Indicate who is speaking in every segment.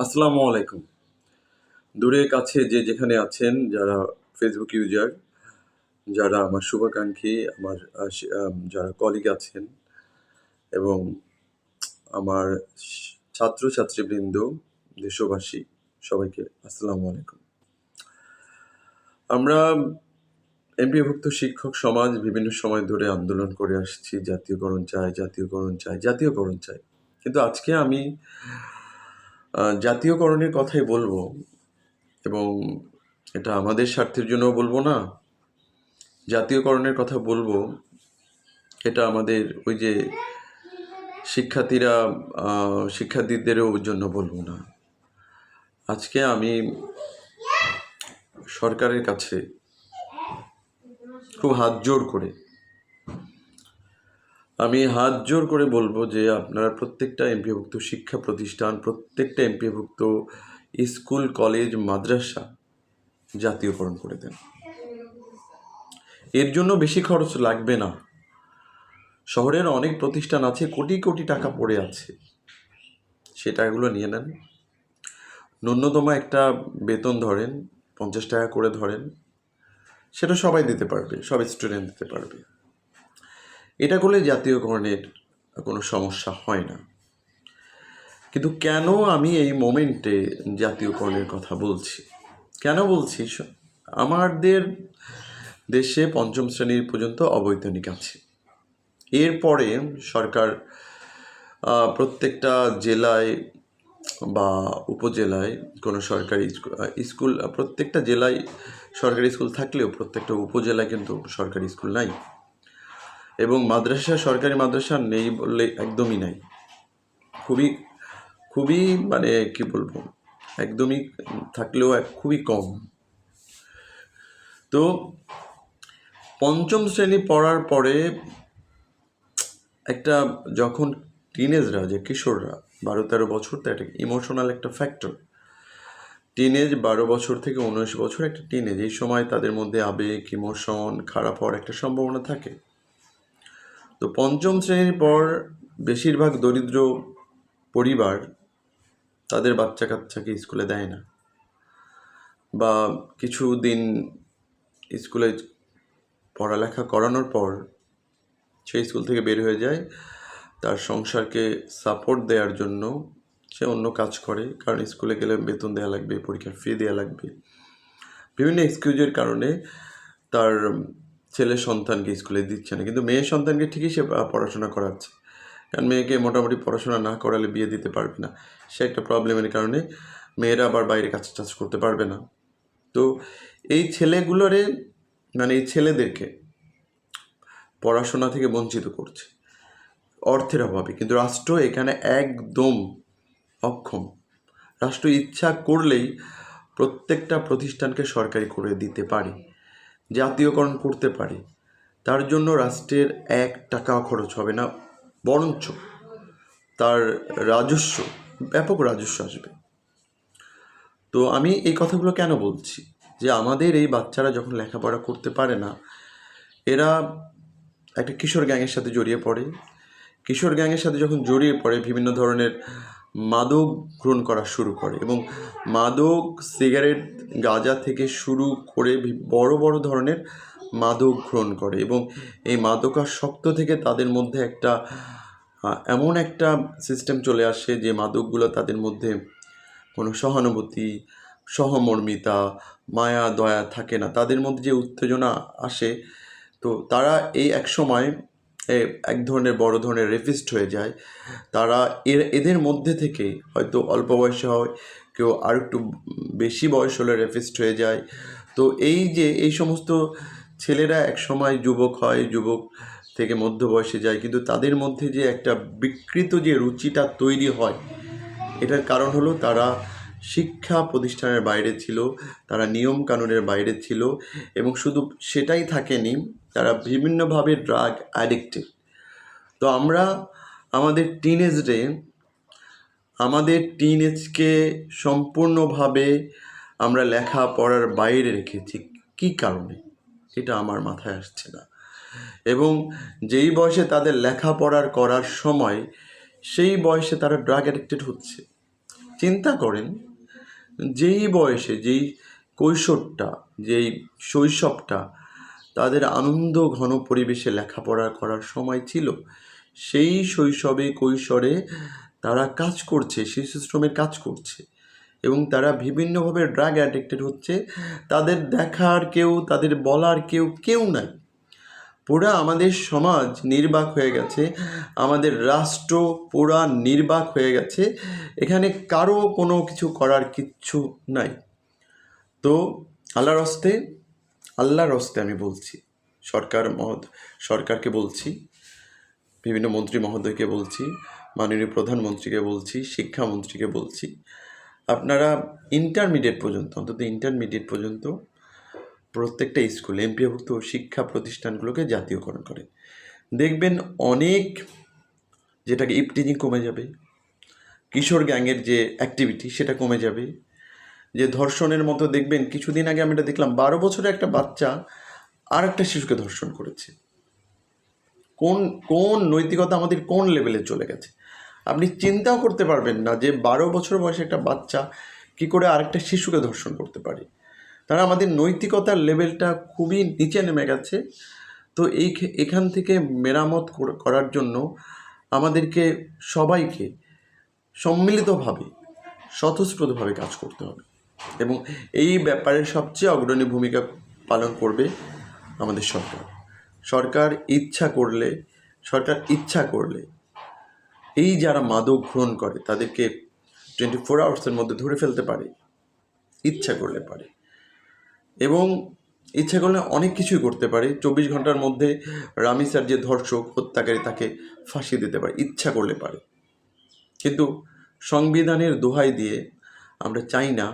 Speaker 1: আসসালামু আলাইকুম। দূরে কাছে যে যেখানে আছেন যারা ফেসবুক ইউজার, যারা আমার শুভাকাঙ্ক্ষী, আমার যারা কলিগ আছেন এবং আমার ছাত্রছাত্রীবৃন্দ, দেশবাসী সবাইকে আসসালামু আলাইকুম। আমরা এমপিওভুক্ত শিক্ষক সমাজ বিভিন্ন সময় ধরে আন্দোলন করে আসছি, জাতীয়করণ চাই, জাতীয়করণ চাই, জাতীয়করণ চাই। কিন্তু আজকে আমি জাতীয়করণের কথাই বলবো এবং এটা আমাদের স্বার্থের জন্যও বলবো না, জাতীয়করণের কথা বলবো এটা আমাদের ওই যে শিক্ষার্থীদেরও জন্য বলবো না। আজকে আমি সরকারের কাছে খুব হাত জোর করে বলবো যে আপনারা প্রত্যেকটা এমপিওভুক্ত শিক্ষা প্রতিষ্ঠান, প্রত্যেকটা এমপিওভুক্ত স্কুল, কলেজ, মাদ্রাসা জাতীয়করণ করে দেন। এর জন্য বেশি খরচ লাগবে না। শহরের অনেক প্রতিষ্ঠান আছে, কোটি কোটি টাকা পড়ে আছে, সে টাকাগুলো নিয়ে নেন। ন্যূনতম একটা বেতন ধরেন, 50 টাকা করে ধরেন, সেটা সবাই দিতে পারবে, সব স্টুডেন্ট দিতে পারবে। এটা করলে জাতীয়করণের কোনো সমস্যা হয় না। কিন্তু কেন আমি এই মোমেন্টে জাতীয়করণের কথা বলছি? কেন বলছি? আমাদের দেশে 5ম শ্রেণী পর্যন্ত অবৈতনিক আছে। এরপরে সরকার প্রত্যেকটা জেলায় বা উপজেলায় কোনো সরকারি স্কুল, প্রত্যেকটা জেলায় সরকারি স্কুল থাকলেও প্রত্যেকটা উপজেলায় কিন্তু সরকারি স্কুল নাই, এবং সরকারি মাদ্রাসা নেই বললে একদমই নাই। খুবই খুবই মানে কি বলবো, একদমই থাকলেও খুবই কম। তো 5ম শ্রেণী পড়ার পরে একটা যখন টিনেজরা, যে কিশোররা 12-13 বছর, তো এটা ইমোশনাল একটা ফ্যাক্টর। টিনেজ 12 বছর থেকে 19 বছর একটা টিনেজ, এই সময় তাদের মধ্যে আবেগ, ইমোশন, খারাপ হওয়ার একটা সম্ভাবনা থাকে। তো 5ম শ্রেণীর পর বেশিরভাগ দরিদ্র পরিবার তাদের বাচ্চা কাচ্চাকে স্কুলে দেয় না, বা কিছু দিন স্কুলে পড়ালেখা করানোর পর সেই স্কুল থেকে বের হয়ে যায়। তার সংসারকে সাপোর্ট দেওয়ার জন্য সে অন্য কাজ করে, কারণ স্কুলে গেলে বেতন দেওয়া লাগবে, পরীক্ষার ফি দেওয়া লাগবে। বিভিন্ন এক্সকিউজের কারণে তার ছেলে সন্তানকে স্কুলে দিচ্ছে না, কিন্তু মেয়ে সন্তানকে ঠিকই সে পড়াশোনা করাচ্ছে, কারণ মেয়েকে মোটামুটি পড়াশোনা না করালে বিয়ে দিতে পারবে না। সে একটা প্রবলেমের কারণে মেয়েরা আবার বাইরে কাজ করতে পারবে না। তো এই ছেলেগুলোরে, মানে এই ছেলেদেরকে পড়াশোনা থেকে বঞ্চিত করছে অর্থের অভাবে। কিন্তু রাষ্ট্র এখানে একদম অক্ষম। রাষ্ট্র ইচ্ছা করলেই প্রত্যেকটা প্রতিষ্ঠানকে সরকারি করে দিতে পারে, জাতীয়করণ করতে পারে। তার জন্য রাষ্ট্রের 1 টাকাও খরচ হবে না, বরঞ্চ তার রাজস্ব, ব্যাপক রাজস্ব আসবে। তো আমি এই কথাগুলো কেন বলছি? যে আমাদের এই বাচ্চারা যখন লেখাপড়া করতে পারে না, এরা একটা কিশোর গ্যাংয়ের সাথে জড়িয়ে পড়ে। কিশোর গ্যাংয়ের সাথে যখন জড়িয়ে পড়ে, বিভিন্ন ধরনের মাদক গ্রহণ করা শুরু করে, এবং মাদক, সিগারেট, গাঁজা থেকে শুরু করে বড় বড় ধরনের মাদক গ্রহণ করে, এবং এই মাদকাসক্ত থেকে তাদের মধ্যে একটা এমন একটা সিস্টেম চলে আসে যে মাদকগুলো তাদের মধ্যে কোনো সহানুভূতি, সহমর্মিতা, মায়া দয়া থাকে না। তাদের মধ্যে যে উত্তেজনা আসে, তো তারা এই এক সময় এক ধরনের বড় ধরনের রেপিস্ট হয়ে যায়। তারা এদের মধ্যে থেকে হয়তো অল্প বয়সে হয়, কেউ আর একটু বেশি বয়স হলে রেপিস্ট হয়ে যায়। তো এই সমস্ত ছেলেরা এক সময় যুবক হয়, যুবক থেকে মধ্য বয়সে যায়, কিন্তু তাদের মধ্যে যে একটা বিকৃত যে রুচিটা তৈরি হয়, এটার কারণ হলো তারা শিক্ষা প্রতিষ্ঠানের বাইরে ছিল, তারা নিয়ম কানুনের বাইরে ছিল, এবং শুধু সেটাই থাকেনি, তারা বিভিন্নভাবে ড্রাগ অ্যাডিক্টেড। তো আমরা আমাদের টিনেজকে সম্পূর্ণভাবে আমরা লেখাপড়ার বাইরে রেখেছি। কী কারণে? এটা আমার মাথায় আসছে না। এবং যেই বয়সে তাদের লেখাপড়ার করার সময়, সেই বয়সে তারা ড্রাগ অ্যাডিক্টেড হচ্ছে। চিন্তা করেন, যেই বয়সে, যেই কৈশোরটা, যেই শৈশবটা তাদের আনন্দ ঘন পরিবেশে লেখাপড়া করার সময় ছিল, সেই শৈশবে কৈশোরে তারা কাজ করছে, শিশু শ্রমের কাজ করছে, এবং তারা বিভিন্নভাবে ড্রাগ অ্যাডিক্টেড হচ্ছে। তাদের দেখার কেউ, তাদের বলার কেউ নাই। পুরা আমাদের সমাজ নির্বাক হয়ে গেছে, আমাদের রাষ্ট্র পুরা নির্বাক হয়ে গেছে। এখানে কারো কোনো কিছু করার কিচ্ছু নাই। তো আল্লাহর হস্তে আমি বলছি, সরকারকে বলছি, বিভিন্ন মন্ত্রী মহোদয়কে বলছি, মাননীয় প্রধানমন্ত্রীকে বলছি, শিক্ষামন্ত্রীকে বলছি, আপনারা অন্তত ইন্টারমিডিয়েট পর্যন্ত প্রত্যেকটা স্কুল এমপিওভুক্ত শিক্ষা প্রতিষ্ঠানগুলোকে জাতীয়করণ করে। দেখবেন অনেক, যেটাকে ইপটিজিং কমে যাবে, কিশোর গ্যাংয়ের যে অ্যাক্টিভিটি সেটা কমে যাবে, যে ধর্ষণের মতো দেখবেন, কিছুদিন আগে আমি এটা দেখলাম, 12 বছরের একটা বাচ্চা আর একটা শিশুকে ধর্ষণ করেছে। কোন নৈতিকতা আমাদের কোন লেভেলে চলে গেছে? আপনি চিন্তাও করতে পারবেন না যে 12 বছর বয়সে একটা বাচ্চা কি করে আরেকটা শিশুকে ধর্ষণ করতে পারে। তারা আমাদের নৈতিকতার লেভেলটা খুবই নিচে নেমে গেছে। তো এখান থেকে মেরামত করার জন্য আমাদেরকে সবাইকে সম্মিলিতভাবে, স্বতঃস্ফূর্তভাবে কাজ করতে হবে, এবং এই ব্যাপারে সবচেয়ে অগ্রণী ভূমিকা পালন করবে আমাদের সরকার ইচ্ছা করলে এই যারা মাদক গ্রহণ করে তাদেরকে 24 আওয়ার্সের মধ্যে ধরে ফেলতে পারে, ইচ্ছা করলে পারে, এবং ইচ্ছা করলে অনেক কিছুই করতে পারে। 24 ঘন্টার মধ্যে রামিসার যে ধর্ষক, হত্যাকারী, তাকে ফাঁসি দিতে পারে, ইচ্ছা করলে পারে। কিন্তু সংবিধানের দোহাই দিয়ে আমরা চাই না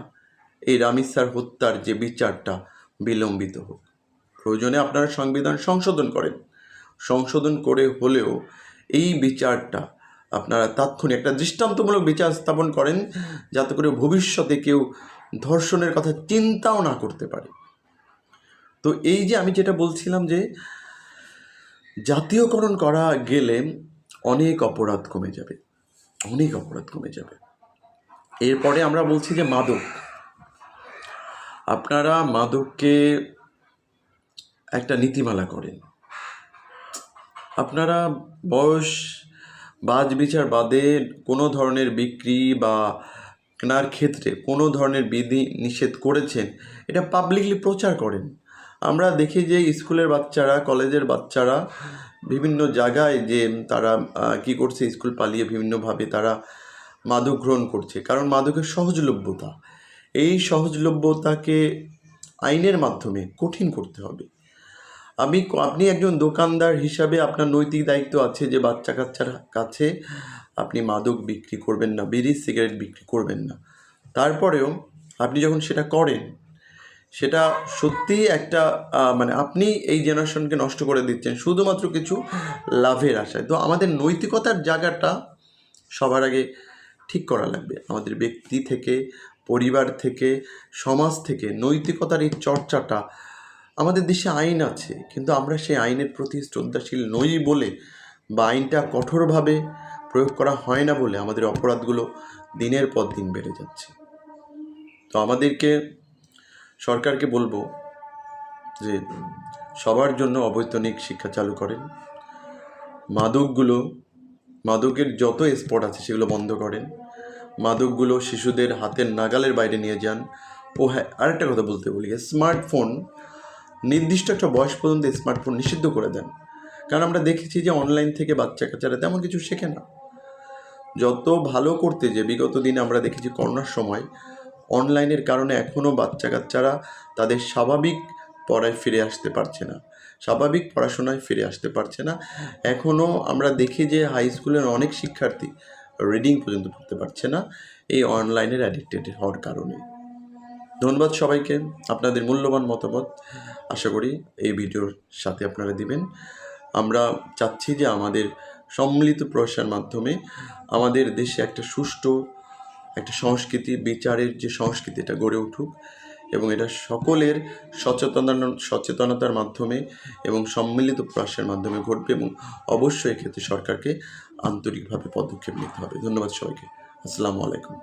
Speaker 1: এই রামিসার হত্যার যে বিচারটা বিলম্বিত হোক। প্রয়োজনে আপনারা সংবিধান সংশোধন করে হলেও এই বিচারটা আপনারা তাৎক্ষণিক একটা দৃষ্টান্তমূলক বিচার স্থাপন করেন, যাতে করে ভবিষ্যতে কেউ ধর্ষণের কথা চিন্তাও না করতে পারে। তো এই যে আমি যেটা বলছিলাম যে জাতীয়করণ করা গেলে অনেক অপরাধ কমে যাবে। এরপরে আমরা বলছি যে আপনারা মাদককে একটা নীতিমালা করেন। আপনারা বয়স বাজ বিচার বাদে কোনো ধরনের বিক্রি বা কেনার ক্ষেত্রে কোনো ধরনের বিধি নিষেধ করেছেন, এটা পাবলিকলি প্রচার করেন। আমরা দেখি যে স্কুলের বাচ্চারা, কলেজের বাচ্চারা বিভিন্ন জায়গায় যে তারা কি করছে, স্কুল পালিয়ে বিভিন্নভাবে তারা মাদক গ্রহণ করছে। কারণ মাদকের সহজলভ্যতা, এই সহজলভ্যতাকে আইনের মাধ্যমে কঠিন করতে হবে। আপনি একজন দোকানদার হিসাবে আপনার নৈতিক দায়িত্ব আছে যে বাচ্চা কাচ্চার কাছে আপনি মাদক বিক্রি করবেন না, বিড়ি সিগারেট বিক্রি করবেন না। তারপরেও আপনি যখন সেটা করেন, সেটা সত্যিই একটা আপনি এই জেনারেশনকে নষ্ট করে দিচ্ছেন শুধুমাত্র কিছু লাভের আশায়। তো আমাদের নৈতিকতার জায়গাটা সবার আগে ঠিক করা লাগবে। আমাদের ব্যক্তি থেকে, পরিবার থেকে, সমাজ থেকে নৈতিকতার এই চর্চাটা, আমাদের দেশে আইন আছে কিন্তু আমরা সেই আইনের প্রতি শ্রদ্ধাশীল নই বলে, বা আইনটা কঠোরভাবে প্রয়োগ করা হয় না বলে আমাদের অপরাধগুলো দিনের পর দিন বেড়ে যাচ্ছে। তো সরকারকে বলবো যে সবার জন্য অবৈতনিক শিক্ষা চালু করেন, মাদকের যত স্পট আছে সেগুলো বন্ধ করেন, মাদকগুলো শিশুদের হাতের নাগালের বাইরে নিয়ে যান। ও হ্যাঁ, আরেকটা কথা বলতে বলি, স্মার্টফোন, নির্দিষ্ট একটা বয়স পর্যন্ত স্মার্টফোন নিষিদ্ধ করে দেন। কারণ আমরা দেখেছি যে অনলাইন থেকে বাচ্চা কাচ্চারা তেমন কিছু শেখে না। যত ভালো করতে যে বিগত দিনে আমরা দেখেছি করোনার সময় অনলাইনের কারণে এখনও বাচ্চা কাচ্চারা তাদের স্বাভাবিক পড়াশোনায় ফিরে আসতে পারছে না। এখনও আমরা দেখি যে হাই স্কুলের অনেক শিক্ষার্থী রিডিং পর্যন্ত পড়তে পারছে না এই অনলাইনের অ্যাডিক্টেড হওয়ার কারণে। ধন্যবাদ সবাইকে, আপনাদের মূল্যবান মতামত আশা করি এই ভিডিওর সাথে আপনারা দিবেন। আমরা চাচ্ছি যে আমাদের সম্মিলিত প্রয়াসের মাধ্যমে আমাদের দেশে একটা সুষ্ঠু একটা সংস্কৃতি, বিচারের যে সংস্কৃতি, এটা গড়ে উঠুক, এবং এটা সকলের সচেতনতার মাধ্যমে এবং সম্মিলিত প্রয়াসের মাধ্যমে ঘটবে, এবং অবশ্যই এক্ষেত্রে সরকারকে আন্তরিকভাবে পদক্ষেপ নিতে হবে। ধন্যবাদ সবাইকে। আসসালামু আলাইকুম।